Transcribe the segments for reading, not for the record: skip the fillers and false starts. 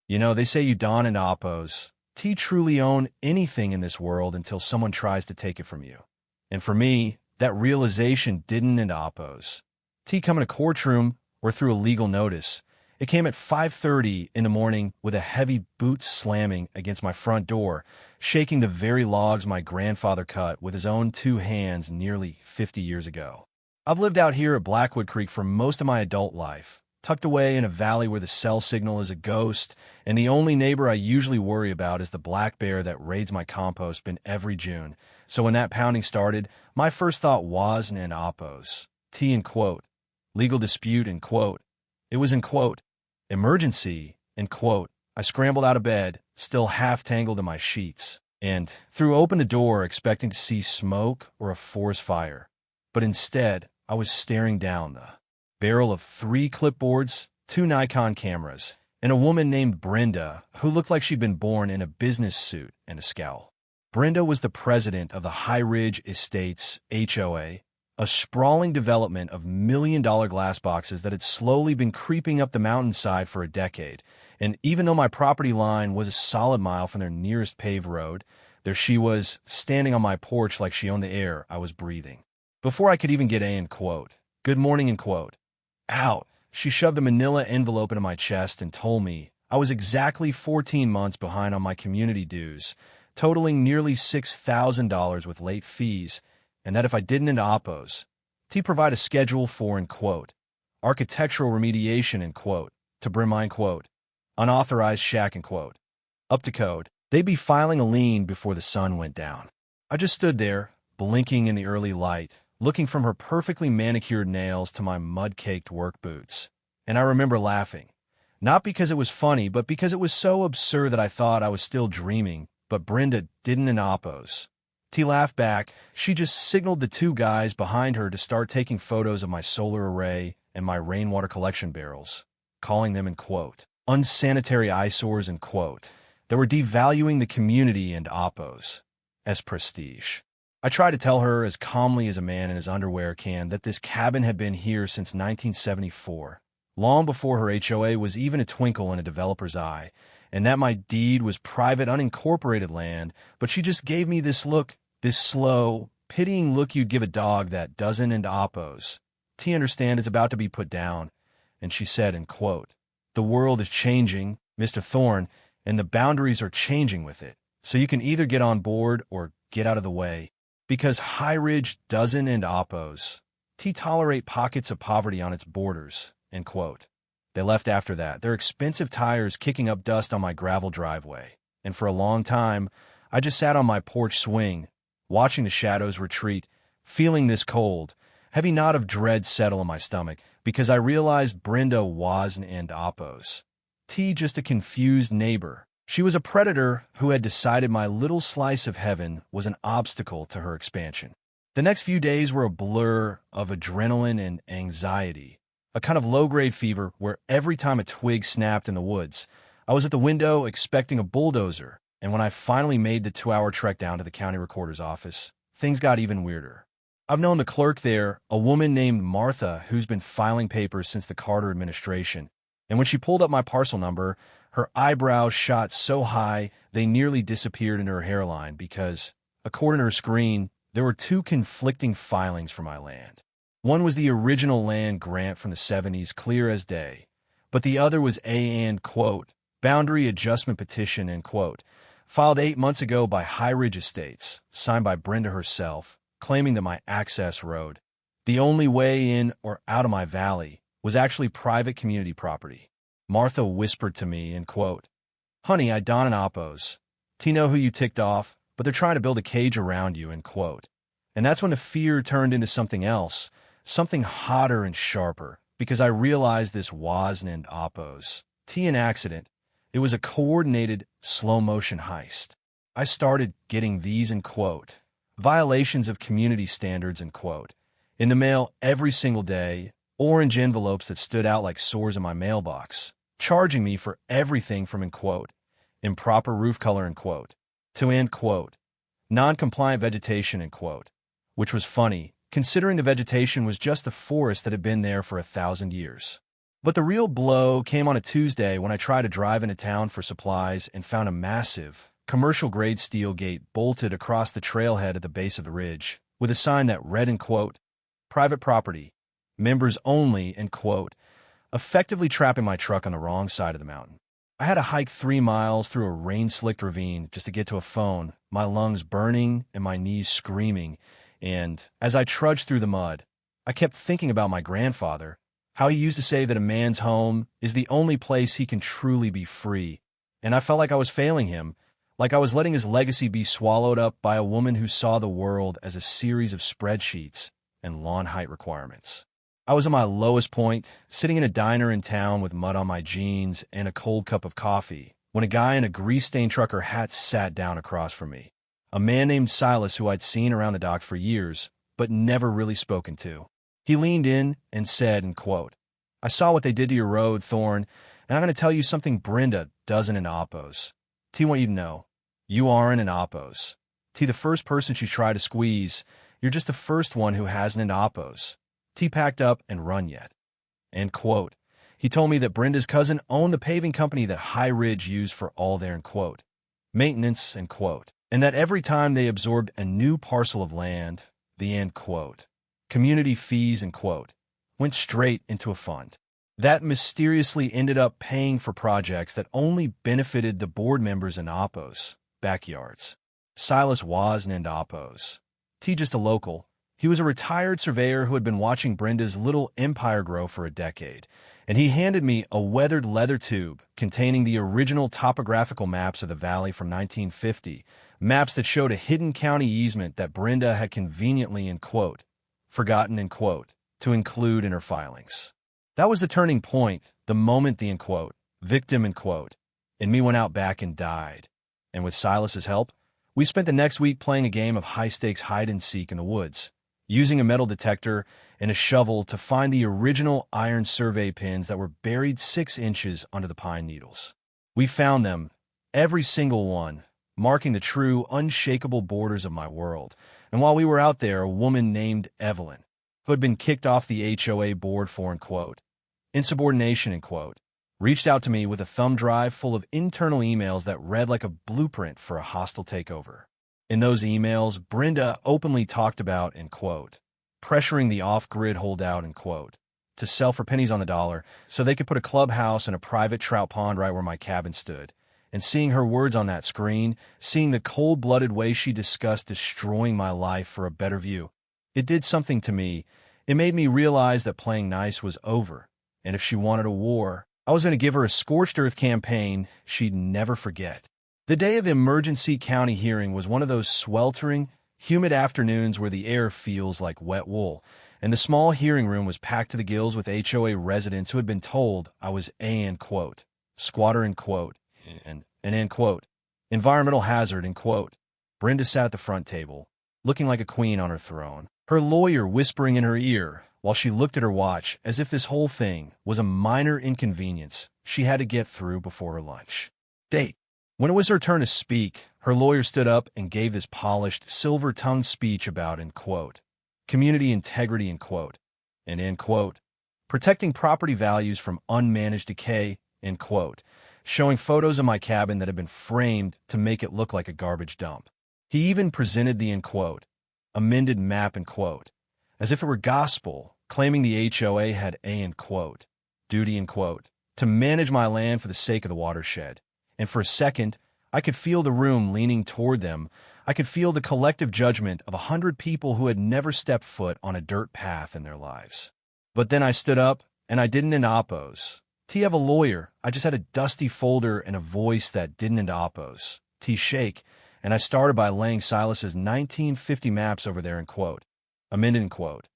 You know, they say you don and oppos. T truly own anything in this world until someone tries to take it from you. And for me, that realization didn't end oppos. T come in a courtroom or through a legal notice. It came at 5:30 in the morning with a heavy boot slamming against my front door, shaking the very logs my grandfather cut with his own two hands nearly 50 years ago. I've lived out here at Blackwood Creek for most of my adult life, tucked away in a valley where the cell signal is a ghost, and the only neighbor I usually worry about is the black bear that raids my compost bin every June. So when that pounding started, my first thought was and oppos. T in quote. Legal dispute in quote. It was in quote. Emergency in quote. I scrambled out of bed, still half tangled in my sheets, and threw open the door expecting to see smoke or a forest fire. But instead, I was staring down the barrel of 3 clipboards, 2 Nikon cameras, and a woman named Brenda who looked like she'd been born in a business suit and a scowl. Brenda was the president of the High Ridge Estates HOA, a sprawling development of million-dollar glass boxes that had slowly been creeping up the mountainside for a decade. And even though my property line was a solid mile from their nearest paved road, there she was, standing on my porch like she owned the air I was breathing. Before I could even get a in quote, good morning in quote, out, she shoved a manila envelope into my chest and told me I was exactly 14 months behind on my community dues, totaling nearly $6,000 with late fees, and that if I didn't into oppos, T provide a schedule for, in quote, architectural remediation, in quote, to bring mine, quote, unauthorized shack, in quote, up to code, they'd be filing a lien before the sun went down. I just stood there, blinking in the early light, looking from her perfectly manicured nails to my mud-caked work boots. And I remember laughing, not because it was funny, but because it was so absurd that I thought I was still dreaming, but Brenda didn't in oppos. T laughed back. She just signaled the 2 guys behind her to start taking photos of my solar array and my rainwater collection barrels, calling them, in quote, unsanitary eyesores, in quote, that were devaluing the community and oppos as prestige. I tried to tell her as calmly as a man in his underwear can that this cabin had been here since 1974, long before her HOA was even a twinkle in a developer's eye, and that my deed was private, unincorporated land, but she just gave me this look, this slow, pitying look you'd give a dog that doesn't and oppos. T understand is about to be put down, and she said, in quote, the world is changing, Mr. Thorne, and the boundaries are changing with it, so you can either get on board or get out of the way, because High Ridge doesn't and oppos. T tolerate pockets of poverty on its borders, end quote. They left after that, their expensive tires kicking up dust on my gravel driveway. And for a long time, I just sat on my porch swing, watching the shadows retreat, feeling this cold, heavy knot of dread settle in my stomach, because I realized Brenda was and oppos. T just a confused neighbor. She was a predator who had decided my little slice of heaven was an obstacle to her expansion. The next few days were a blur of adrenaline and anxiety. A kind of low-grade fever where every time a twig snapped in the woods, I was at the window expecting a bulldozer, and when I finally made the 2-hour trek down to the county recorder's office, things got even weirder. I've known the clerk there, a woman named Martha, who's been filing papers since the Carter administration, and when she pulled up my parcel number, her eyebrows shot so high they nearly disappeared into her hairline because, according to her screen, there were 2 conflicting filings for my land. One was the original land grant from the 70s, clear as day, but the other was and quote, boundary adjustment petition, end quote, filed 8 months ago by High Ridge Estates, signed by Brenda herself, claiming that my access road, the only way in or out of my valley, was actually private community property. Martha whispered to me, end quote, honey, I don and oppos. T know who you ticked off, but they're trying to build a cage around you, end quote. And that's when the fear turned into something else, something hotter and sharper, because I realized this wasn't and oppos. T an accident. It was a coordinated, slow-motion heist. I started getting these, in quote, violations of community standards, in quote, in the mail every single day, orange envelopes that stood out like sores in my mailbox, charging me for everything from, in quote, improper roof color, in quote, to, end quote, non-compliant vegetation, in quote, which was funny, considering the vegetation was just the forest that had been there for 1,000 years. But the real blow came on a Tuesday when I tried to drive into town for supplies and found a massive, commercial-grade steel gate bolted across the trailhead at the base of the ridge, with a sign that read, in quote, "Private property, members only," in quote, effectively trapping my truck on the wrong side of the mountain. I had to hike 3 miles through a rain-slicked ravine just to get to a phone, my lungs burning and my knees screaming, and as I trudged through the mud, I kept thinking about my grandfather, how he used to say that a man's home is the only place he can truly be free, and I felt like I was failing him, like I was letting his legacy be swallowed up by a woman who saw the world as a series of spreadsheets and lawn height requirements. I was at my lowest point, sitting in a diner in town with mud on my jeans and a cold cup of coffee, when a guy in a grease-stained trucker hat sat down across from me. A man named Silas who I'd seen around the dock for years, but never really spoken to. He leaned in and said, in quote, "I saw what they did to your road, Thorne, and I'm going to tell you something Brenda doesn't in Oppos. T want you to know, you aren't in Oppos. T the first person she tried to squeeze, you're just the first one who hasn't in Oppos. T packed up and run yet." End quote. He told me that Brenda's cousin owned the paving company that High Ridge used for all their, end quote, maintenance, end quote, and that every time they absorbed a new parcel of land, the, end quote, community fees, end quote, went straight into a fund. That mysteriously ended up paying for projects that only benefited the board members in Oppos' backyards. Silas wasn't in Oppos. T just a local. He was a retired surveyor who had been watching Brenda's little empire grow for a decade, and he handed me a weathered leather tube containing the original topographical maps of the valley from 1950, maps that showed a hidden county easement that Brenda had conveniently, in quote, forgotten, in quote, to include in her filings. That was the turning point, the moment the, in quote, victim, in quote, and me went out back and died. And with Silas's help, we spent the next week playing a game of high-stakes hide-and-seek in the woods, using a metal detector and a shovel to find the original iron survey pins that were buried 6 inches under the pine needles. We found them, every single one, marking the true, unshakable borders of my world. And while we were out there, a woman named Evelyn, who had been kicked off the HOA board for, in quote, insubordination, in quote, reached out to me with a thumb drive full of internal emails that read like a blueprint for a hostile takeover. In those emails, Brenda openly talked about, in quote, pressuring the off-grid holdout, in quote, to sell for pennies on the dollar so they could put a clubhouse and a private trout pond right where my cabin stood. And seeing her words on that screen, seeing the cold-blooded way she discussed destroying my life for a better view, it did something to me. It made me realize that playing nice was over, and if she wanted a war, I was going to give her a scorched earth campaign she'd never forget. The day of the emergency county hearing was one of those sweltering, humid afternoons where the air feels like wet wool, and the small hearing room was packed to the gills with HOA residents who had been told I was a, end quote, squatter, end quote, and end quote, environmental hazard, end quote. Brenda sat at the front table, looking like a queen on her throne, her lawyer whispering in her ear while she looked at her watch as if this whole thing was a minor inconvenience she had to get through before her lunch date. When it was her turn to speak, her lawyer stood up and gave this polished, silver-tongued speech about, in quote, community integrity, in quote, and, end quote, protecting property values from unmanaged decay, end quote, showing photos of my cabin that had been framed to make it look like a garbage dump. He even presented the, end quote, amended map, end quote, as if it were gospel, claiming the HOA had a, end quote, duty, end quote, to manage my land for the sake of the watershed. And for a second, I could feel the room leaning toward them. I could feel the collective judgment of 100 people who had never stepped foot on a dirt path in their lives. But then I stood up, and I didn't end Oppos. T have a lawyer. I just had a dusty folder and a voice that didn't end Oppos. T shake, and I started by laying Silas's 1950 maps over there, in quote, amended, in quote.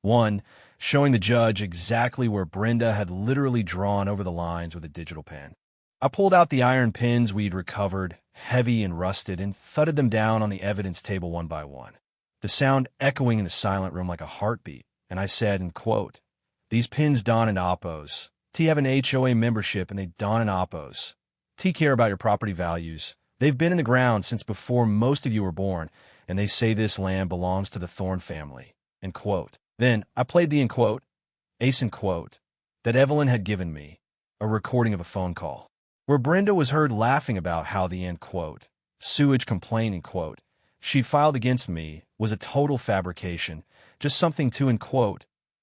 1, showing the judge exactly where Brenda had literally drawn over the lines with a digital pen. I pulled out the iron pins we'd recovered, heavy and rusted, and thudded them down on the evidence table one by one, the sound echoing in the silent room like a heartbeat, and I said, in quote, these pins dawn in Oppos. T have an HOA membership and they dawn in Oppos. T care about your property values. They've been in the ground since before most of you were born, and they say this land belongs to the Thorne family, end quote. Then I played the, end quote, ace, end quote, that Evelyn had given me, a recording of a phone call, where Brenda was heard laughing about how the sewage complaint, she'd filed against me was a total fabrication, just something to,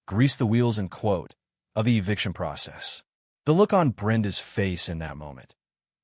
grease the wheels, of the eviction process. The look on Brenda's face in that moment.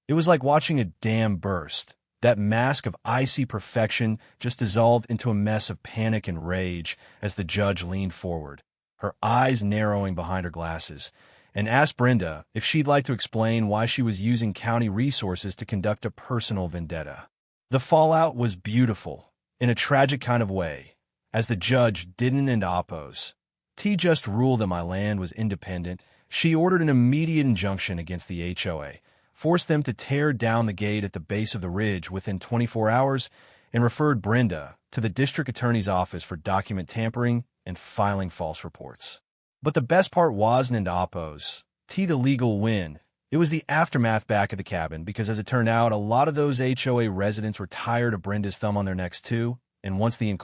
It was like watching a dam burst. That mask of icy perfection just dissolved into a mess of panic and rage as the judge leaned forward, her eyes narrowing behind her glasses, and asked Brenda if she'd like to explain why she was using county resources to conduct a personal vendetta. The fallout was beautiful, in a tragic kind of way, as the judge didn't end oppose. T just ruled that my land was independent. She ordered an immediate injunction against the HOA, forced them to tear down the gate at the base of the ridge within 24 hours, and referred Brenda to the district attorney's office for document tampering and filing false reports. But the best part wasn't in oppose. The legal win. It was the aftermath back at the cabin, because as it turned out, a lot of those HOA residents were tired of Brenda's thumb on their necks too, and once the,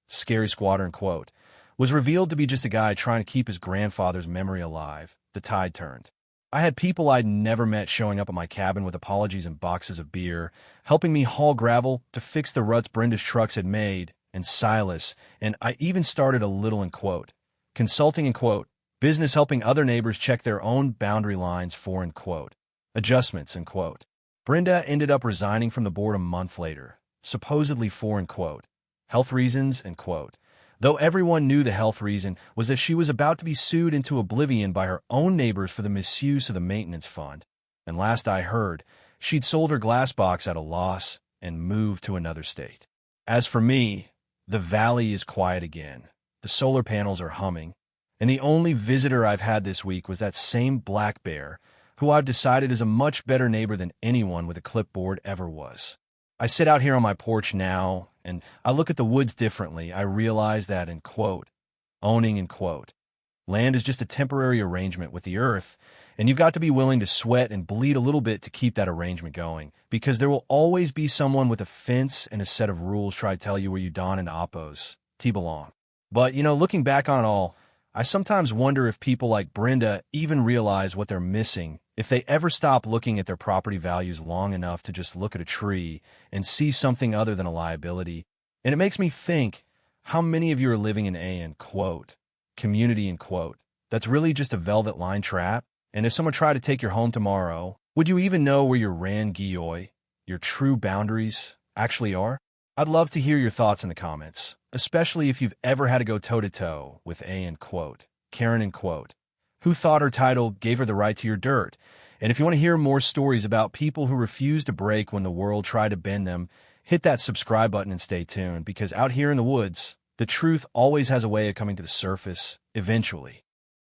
scary squatter, was revealed to be just a guy trying to keep his grandfather's memory alive, the tide turned. I had people I'd never met showing up at my cabin with apologies and boxes of beer, helping me haul gravel to fix the ruts Brenda's trucks had made, and Silas, and I even started a little, consulting, business, helping other neighbors check their own boundary lines for, adjustments, Brenda ended up resigning from the board a month later, supposedly for, health reasons, though everyone knew the health reason was that she was about to be sued into oblivion by her own neighbors for the misuse of the maintenance fund. And last I heard, she'd sold her glass box at a loss and moved to another state. As for me, the valley is quiet again. The solar panels are humming, and the only visitor I've had this week was that same black bear, who I've decided is a much better neighbor than anyone with a clipboard ever was. I sit out here on my porch now, and I look at the woods differently. I realize that, owning, land is just a temporary arrangement with the earth, and you've got to be willing to sweat and bleed a little bit to keep that arrangement going, because there will always be someone with a fence and a set of rules try to tell you where you don and oppose, belong. But, looking back on it all, I sometimes wonder if people like Brenda even realize what they're missing, if they ever stop looking at their property values long enough to just look at a tree and see something other than a liability. And it makes me think, how many of you are living in a, community, that's really just a velvet line trap? And if someone tried to take your home tomorrow, would you even know where your your true boundaries, actually are? I'd love to hear your thoughts in the comments, especially if you've ever had to go toe-to-toe with a, Karen, who thought her title gave her the right to your dirt. And if you want to hear more stories about people who refused to break when the world tried to bend them, hit that subscribe button and stay tuned, because out here in the woods, the truth always has a way of coming to the surface, eventually.